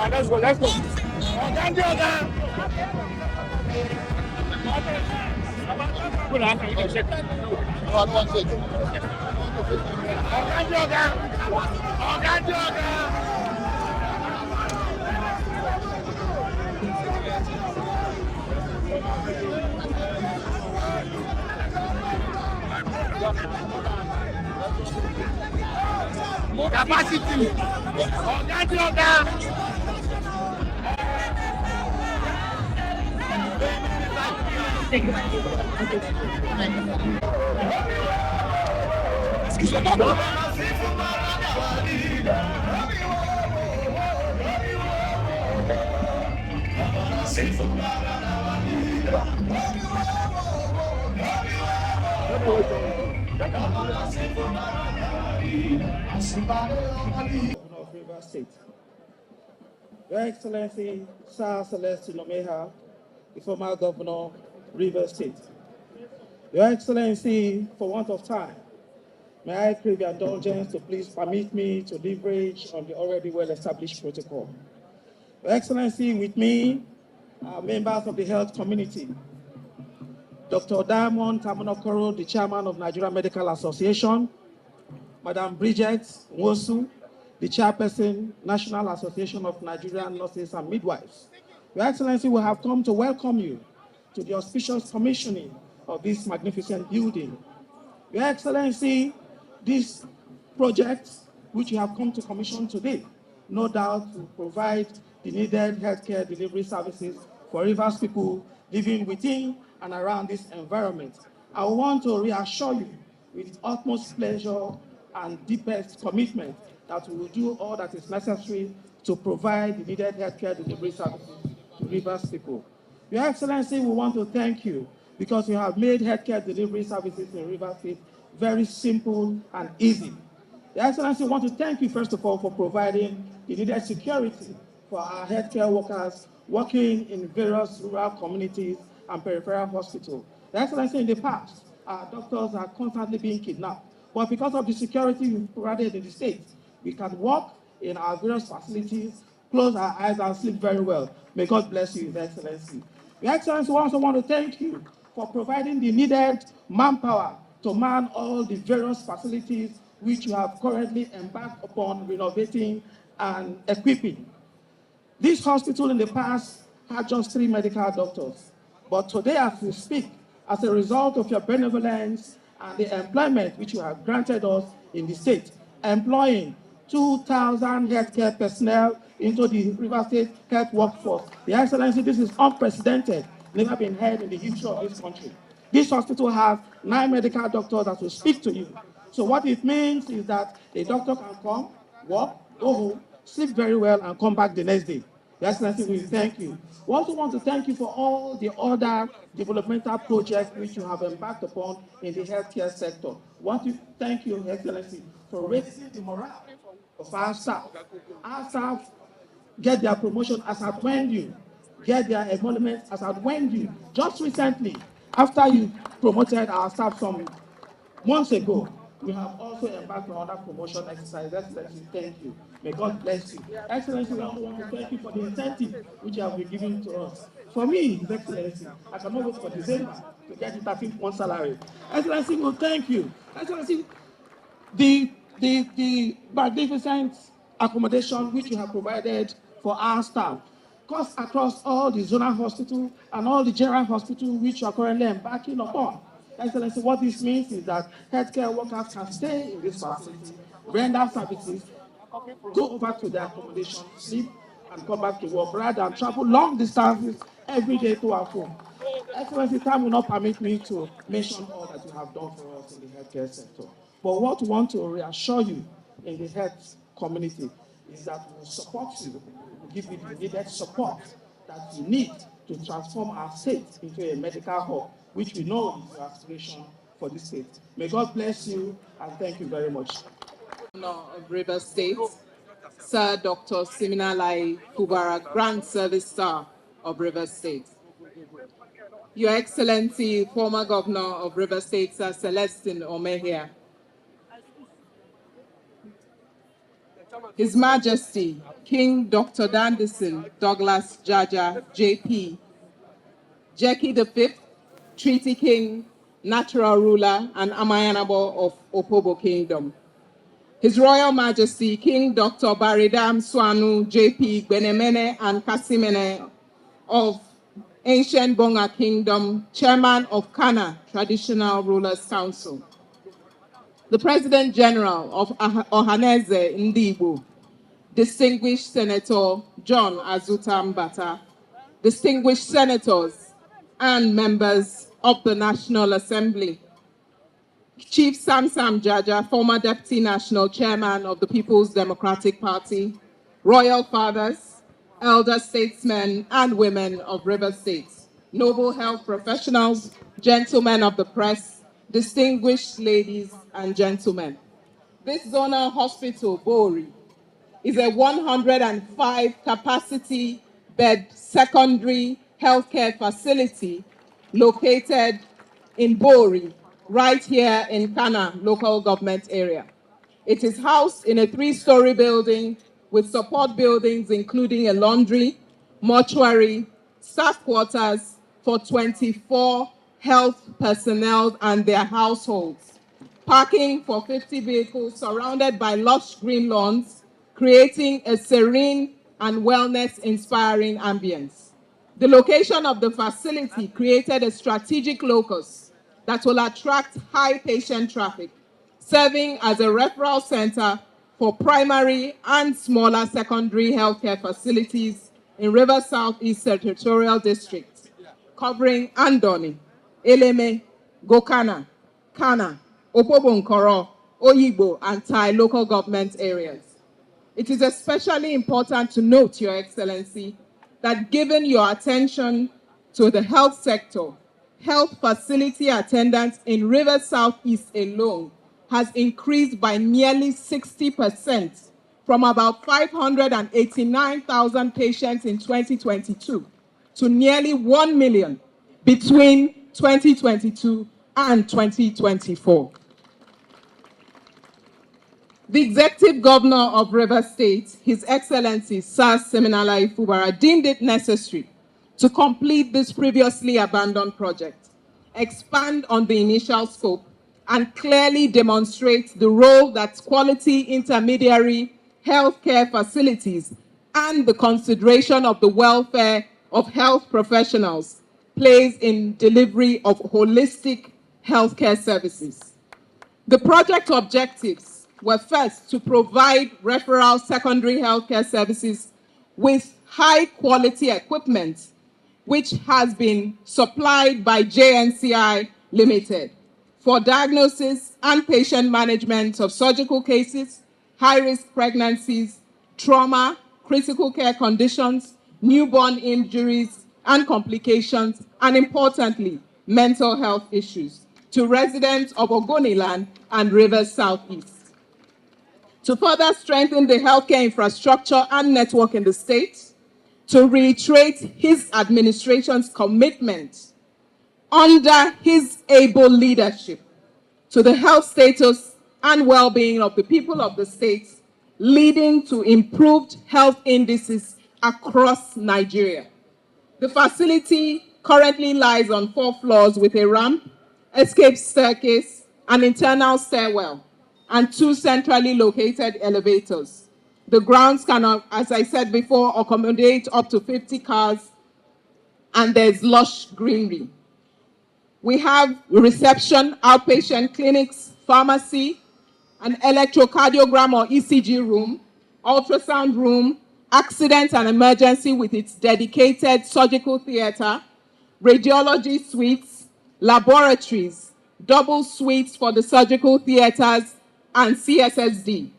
Let's go, let's go. Capacity. Of River State. Your Excellency, Sir Celestine Omeha, the former governor, River State. Your Excellency, for want of time, may I crave your indulgence to please permit me to leverage on the already well-established protocol. Your Excellency, with me are members of the health community. Dr. Diamond Tamanokoro, the chairman of Nigeria Medical Association, Madam Bridget Nwosu, the chairperson, National Association of Nigerian Nurses and Midwives. Your Excellency, we have come to welcome you to the auspicious commissioning of this magnificent building. Your Excellency, this project, which you have come to commission today, no doubt will provide the needed healthcare delivery services for Rivers people living within and around this environment. I want to reassure you with utmost pleasure and deepest commitment that we will do all that is necessary to provide the needed healthcare delivery services to Rivers people. Your Excellency, we want to thank you because you have made healthcare delivery services in Rivers State very simple and easy. Your Excellency, we want to thank you, first of all, for providing the needed security for our healthcare workers working in various rural communities and peripheral hospitals. Your Excellency, in the past, our doctors are constantly being kidnapped. But because of the security you've provided in the state, we can work in our various facilities, close our eyes and sleep very well. May God bless you, Your Excellency. Your Excellency, we also want to thank you for providing the needed manpower to man all the various facilities which you have currently embarked upon renovating and equipping. This hospital in the past had just 3 medical doctors, but today as we speak, as a result of your benevolence and the employment which you have granted us in the state, employing 2,000 healthcare personnel into the River State health workforce. Your Excellency, this is unprecedented, never been heard in the history of this country. This hospital has 9 medical doctors that will speak to you. So what it means is that a doctor can come, work, go home, sleep very well, and come back the next day. Your Excellency, we thank you. We also want to thank you for all the other developmental projects which you have embarked upon in the healthcare sector. We want to thank you, Your Excellency, for raising the morale of our staff. Our staff get their promotion as at when you get their emolument as at when you. Just recently, after you promoted our staff some months ago, we have also embarked on other promotion exercises. Excellency, thank you. May God bless you. Excellency, we also want to thank you for the incentive which you have been giving to us. For me, His Excellency, I cannot wait for December to get the 13th salary. Excellency, we thank you. Excellency, the magnificent accommodation which you have provided for our staff costs across all the zonal hospitals and all the general hospitals which you are currently embarking upon. Excellency, what this means is that healthcare workers can stay in this facility, render services, go over to their accommodation, sleep, and come back to work, rather than travel long distances every day to and from. Excellency, time will not permit me to mention all that you have done for us in the healthcare sector. But what we want to reassure you in the health community is that we will support you, we will give you the needed support that you need to transform our state into a medical hub, which we know is your aspiration for this state. May God bless you, and thank you very much. Of River State, Sir Dr. Siminalayi Fubara, Grand Service Star of Rivers State. Your Excellency, former Governor of Rivers State, Sir Celestine Omehia. His Majesty, King Dr. Dandison Douglas Jaja, JP, Jackie V, Treaty King, Natural Ruler, and Amayanabo of Opobo Kingdom. His Royal Majesty, King Dr. Baridam Swanu, JP, Benemene, and Kasimene of Ancient Bonga Kingdom, Chairman of Kana Traditional Rulers Council. The President General of Ohaneze Ndibu, Distinguished Senator John Azuta Mbata, distinguished senators and members of the National Assembly, Chief Sam Jaja, former Deputy National Chairman of the People's Democratic Party, Royal Fathers, elder statesmen and women of River State, noble health professionals, gentlemen of the press, distinguished ladies and gentlemen. This zonal hospital, Bori, is a 105 capacity bed secondary healthcare facility located in Bori, right here in Kana local government area. It is housed in a 3-story building with support buildings including a laundry, mortuary, staff quarters for 24 health personnel and their households, parking for 50 vehicles surrounded by lush green lawns, creating a serene and wellness-inspiring ambience. The location of the facility created a strategic locus that will attract high patient traffic, serving as a referral center for primary and smaller secondary healthcare facilities in River Southeast Territorial District, covering Andoni, Eleme, Gokana, Kana, Opobo-Nkoro, Oyigbo, and Tai local government areas. It is especially important to note, Your Excellency, that given your attention to the health sector, health facility attendance in River Southeast alone has increased by nearly 60%, from about 589,000 patients in 2022 to nearly 1 million between 2022 and 2024. The Executive Governor of Rivers State, His Excellency Sir Siminalayi Fubara, deemed it necessary to complete this previously abandoned project, expand on the initial scope, and clearly demonstrate the role that quality intermediary healthcare facilities and the consideration of the welfare of health professionals plays in delivery of holistic healthcare services. The project objectives were first to provide referral secondary healthcare services with high quality equipment, which has been supplied by JNCI Limited for diagnosis and patient management of surgical cases, high-risk pregnancies, trauma, critical care conditions, newborn injuries and complications, and importantly, mental health issues to residents of Ogoniland and Rivers Southeast. To further strengthen the healthcare infrastructure and network in the state, to reiterate his administration's commitment under his able leadership to the health status and well-being of the people of the state, leading to improved health indices across Nigeria. The facility currently lies on 4 floors with a ramp, escape staircase, an internal stairwell, and 2 centrally located elevators. The grounds can, as I said before, accommodate up to 50 cars, and there's lush greenery. We have reception, outpatient clinics, pharmacy, an electrocardiogram or ECG room, ultrasound room, accident and emergency with its dedicated surgical theater, radiology suites, laboratories, double suites for the surgical theaters, and CSSD,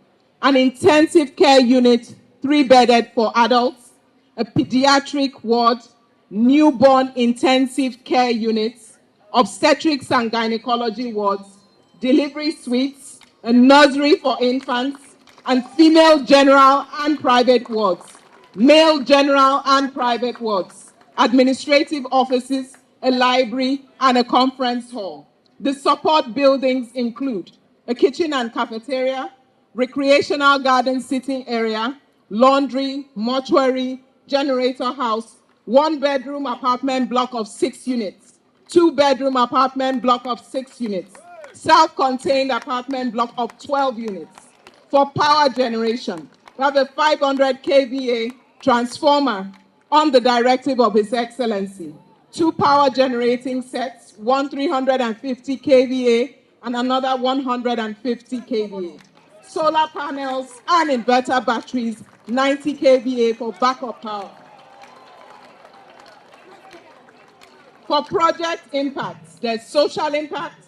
an intensive care unit, 3-bedded for adults, a pediatric ward, newborn intensive care units, obstetrics and gynecology wards, delivery suites, a nursery for infants, and female general and private wards, male general and private wards, administrative offices, a library, and a conference hall. The support buildings include a kitchen and cafeteria, recreational garden sitting area, laundry, mortuary, generator house, one-bedroom apartment block of 6 units, two-bedroom apartment block of 6 units, self-contained apartment block of 12 units. For power generation, we have a 500 kVA transformer on the directive of His Excellency. 2 power generating sets, one 350 kVA and another 150 kVA. Solar panels and inverter batteries, 90 kVA for backup power. For project impacts, there's social impact,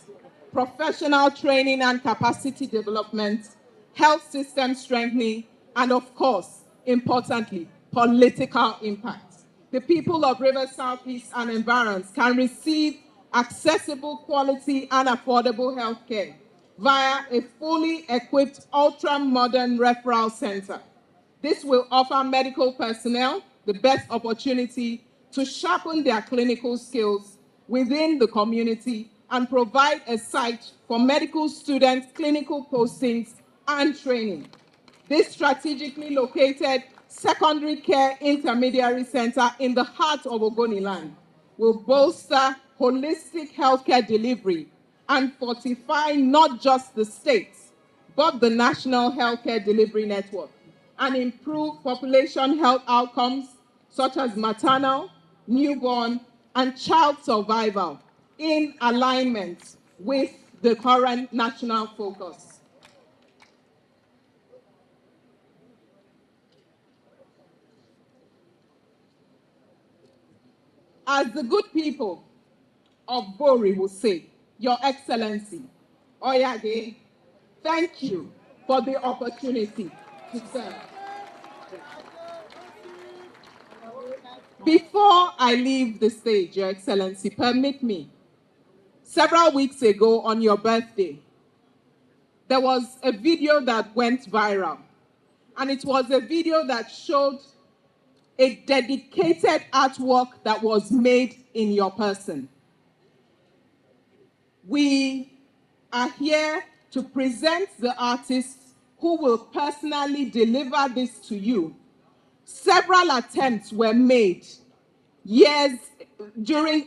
professional training and capacity development, health system strengthening, and of course, importantly, political impact. The people of Rivers Southeast and environs can receive accessible, quality, and affordable health care via a fully equipped, ultra-modern referral center. This will offer medical personnel the best opportunity to sharpen their clinical skills within the community and provide a site for medical students, clinical postings, and training. This strategically located secondary care intermediary center in the heart of Ogoniland will bolster holistic healthcare delivery and fortify not just the states, but the national healthcare delivery network, and improve population health outcomes such as maternal, newborn, and child survival in alignment with the current national focus. As the good people of Bori will say, Your Excellency, Oyage, thank you for the opportunity to serve. Before I leave the stage, Your Excellency, permit me. Several weeks ago on your birthday, there was a video that went viral, and it was a video that showed a dedicated artwork that was made in your person. We are here to present the artists who will personally deliver this to you. Several attempts were made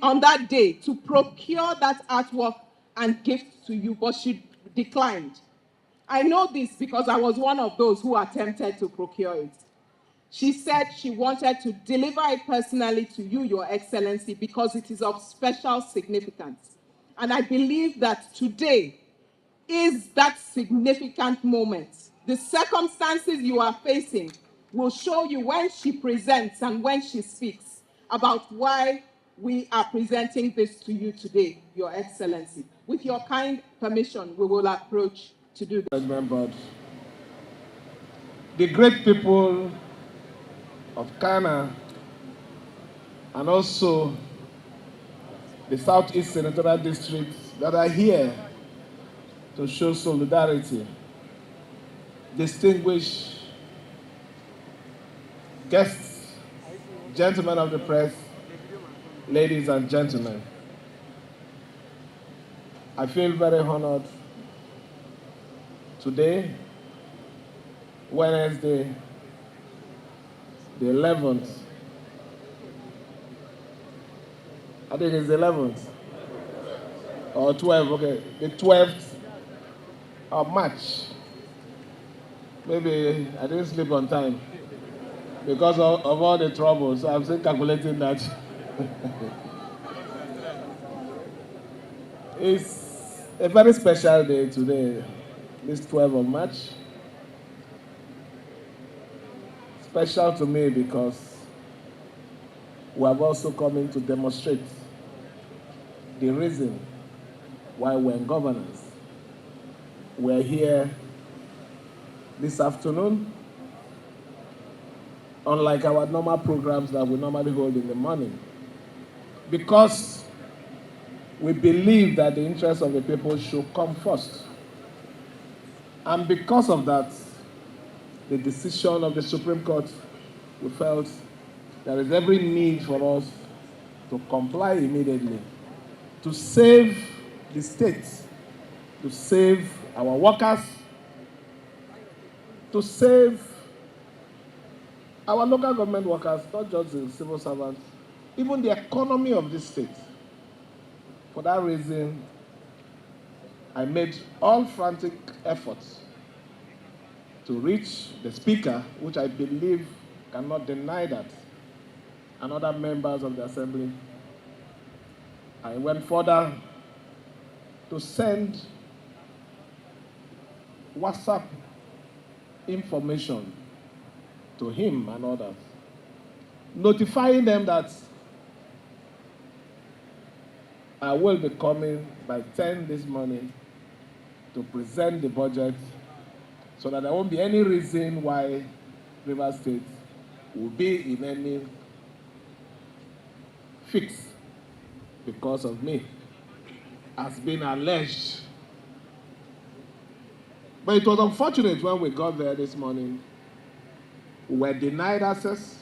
on that day to procure that artwork and gift to you, but she declined. I know this because I was one of those who attempted to procure it. She said she wanted to deliver it personally to you, Your Excellency, because it is of special significance. And I believe that today is that significant moment. The circumstances you are facing will show you when she presents and when she speaks about why we are presenting this to you today, Your Excellency. With your kind permission, we will approach to do this. The great people of Ghana and also the Southeast Senatorial District that are here to show solidarity, distinguished guests, gentlemen of the press, ladies and gentlemen. I feel very honored today, Wednesday, the 11th. I think it's the 11th or 12th, okay, the 12th of March. Maybe I didn't sleep on time because of all the troubles. So I'm still calculating that. It's a very special day today, this 12th of March. Special to me because we have also come in to demonstrate the reason why we're in governance. We're here this afternoon, unlike our normal programs that we normally hold in the morning, because we believe that the interests of the people should come first. And because of that, the decision of the Supreme Court, we felt there is every need for us to comply immediately, to save the state, to save our workers, to save our local government workers, not just the civil servants, even the economy of this state. For that reason, I made all frantic efforts to reach the Speaker, which I believe cannot deny that, and other members of the Assembly. I went further to send WhatsApp information to him and others, notifying them that I will be coming by 10 this morning to present the budget, so that there won't be any reason why Rivers State will be in any fix because of me, as been alleged. But it was unfortunate when we got there this morning, we were denied access,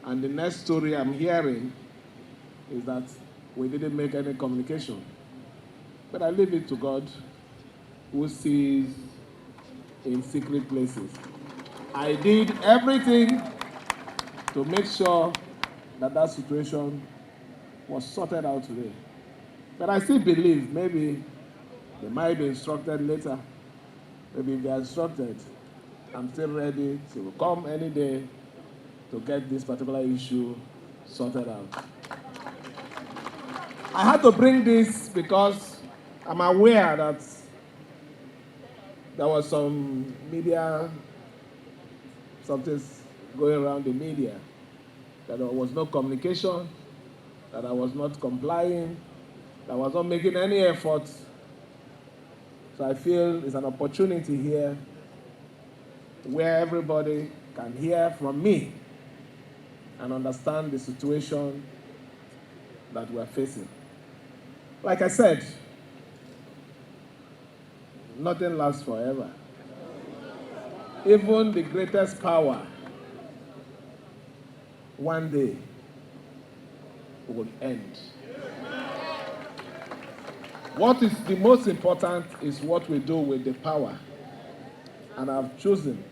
and the next story I'm hearing is that we didn't make any communication. But I leave it to God, who sees in secret places. I did everything to make sure that that situation was sorted out today. But I still believe maybe they might be instructed later. Maybe if they are instructed, I'm still ready to come any day to get this particular issue sorted out. I had to bring this because I'm aware that there was some media, something's going around the media, that there was no communication, that I was not complying, that I was not making any effort. So I feel it's an opportunity here where everybody can hear from me and understand the situation that we're facing. Like I said, nothing lasts forever. Even the greatest power, one day, will end. What is the most important is what we do with the power. And I've chosen,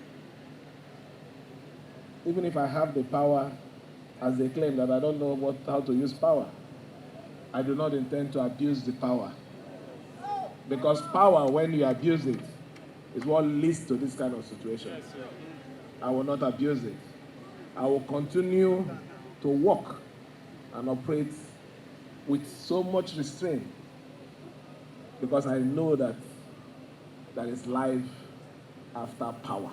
even if I have the power, as they claim that I don't know how to use power, I do not intend to abuse the power. Because power, when you abuse it, is what leads to this kind of situation. I will not abuse it. I will continue to work and operate with so much restraint, because I know that there is life after power.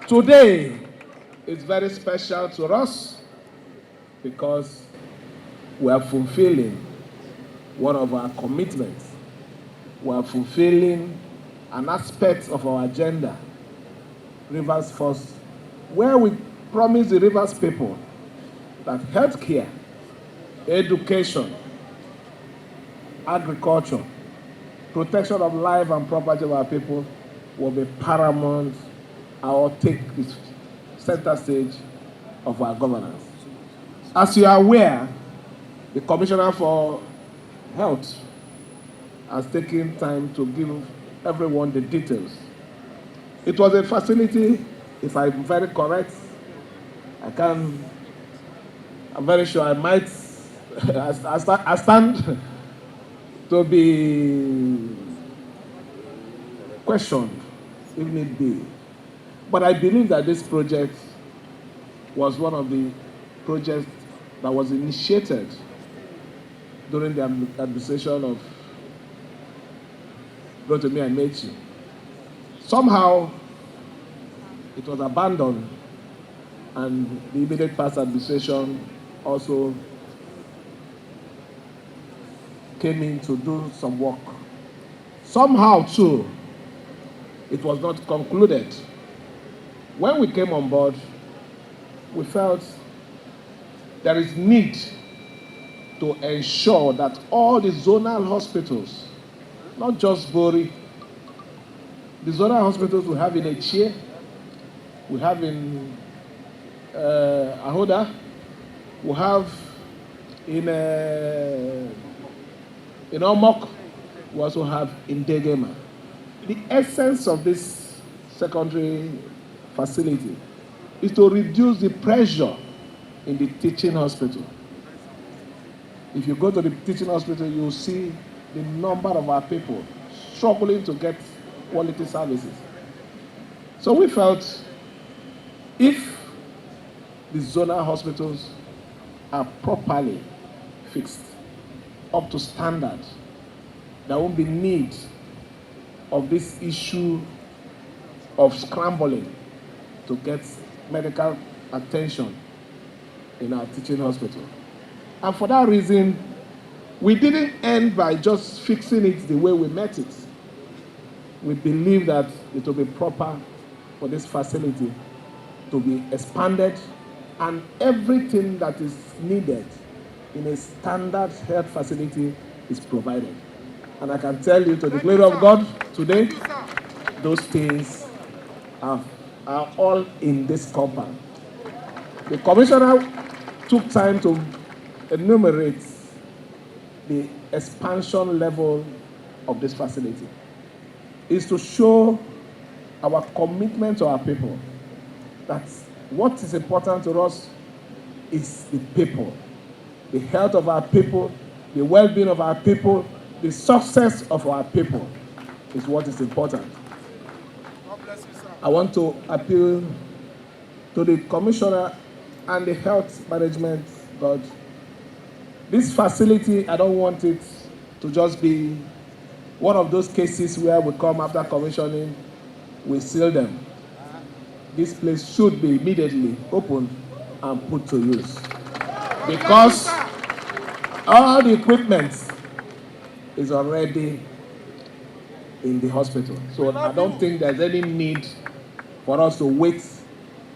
Today is very special to us because we are fulfilling one of our commitments. We are fulfilling an aspect of our agenda, Rivers First, where we promise the Rivers people that healthcare, education, agriculture, protection of life and property of our people will be paramount or take the center stage of our governance. As you are aware, the Commissioner for Health has taken time to give everyone the details. It was a facility, if I'm very correct, I'm very sure I might, I stand to be questioned if need be. But I believe that this project was one of the projects that was initiated during the administration of Rotimi and Mechi. Somehow, it was abandoned, and the immediate past administration also came in to do some work. Somehow, too, it was not concluded. When we came on board, we felt there is need to ensure that all the zonal hospitals, not just Bori, the zonal hospitals we have in Echie, we have in Ahoda. We have in Omok, we also have in Degema. The essence of this secondary facility is to reduce the pressure in the teaching hospital. If you go to the teaching hospital, you'll see the number of our people struggling to get quality services. So we felt if the zonal hospitals are properly fixed, up to standard, there won't be need of this issue of scrambling to get medical attention in our teaching hospital. And for that reason, we didn't end by just fixing it the way we met it. We believe that it will be proper for this facility to be expanded and everything that is needed in a standard health facility is provided. And I can tell you, to the glory of God, today, those things are all in this compound. The commissioner took time to enumerate the expansion level of this facility. It's to show our commitment to our people, that what is important to us is the people, the health of our people, the well-being of our people, the success of our people is what is important. God bless you, sir. I want to appeal to the commissioner and the health management board. This facility, I don't want it to just be one of those cases where we come after commissioning, we seal them. This place should be immediately opened and put to use, because all the equipment is already in the hospital. So I don't think there's any need for us to wait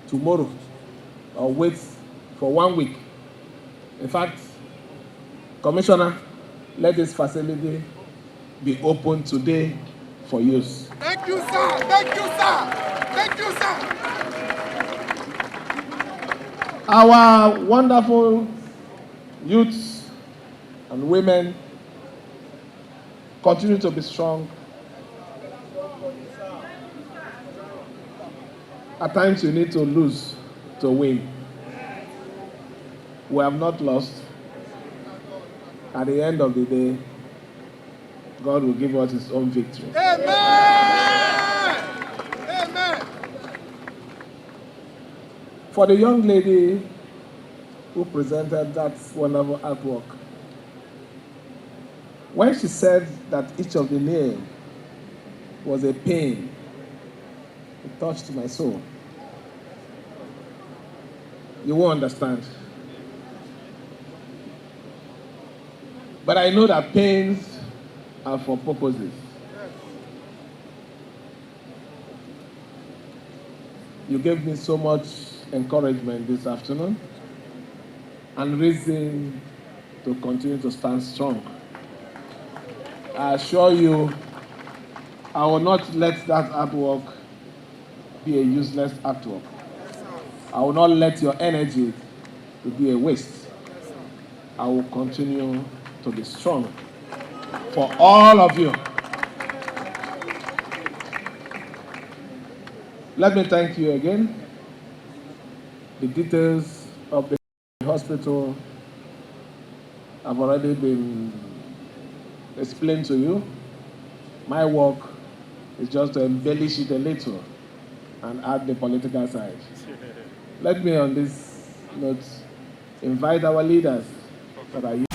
tomorrow or wait for 1 week. In fact, Commissioner, let this facility be open today for use. Thank you, sir. Thank you, sir. Thank you, sir. Our wonderful youths and women continue to be strong. At times you need to lose to win. We have not lost. At the end of the day, God will give us his own victory. Amen! Amen! For the young lady who presented that wonderful artwork, when she said that each of the nails was a pain, it touched my soul. You won't understand. But I know that pains are for purposes. You gave me so much encouragement this afternoon and reason to continue to stand strong. I assure you, I will not let that artwork be a useless artwork. I will not let your energy to be a waste. I will continue to be strong for all of you. Let me thank you again. The details of the hospital have already been explained to you. My work is just to embellish it a little and add the political side. Let me on this note invite our leaders that are here.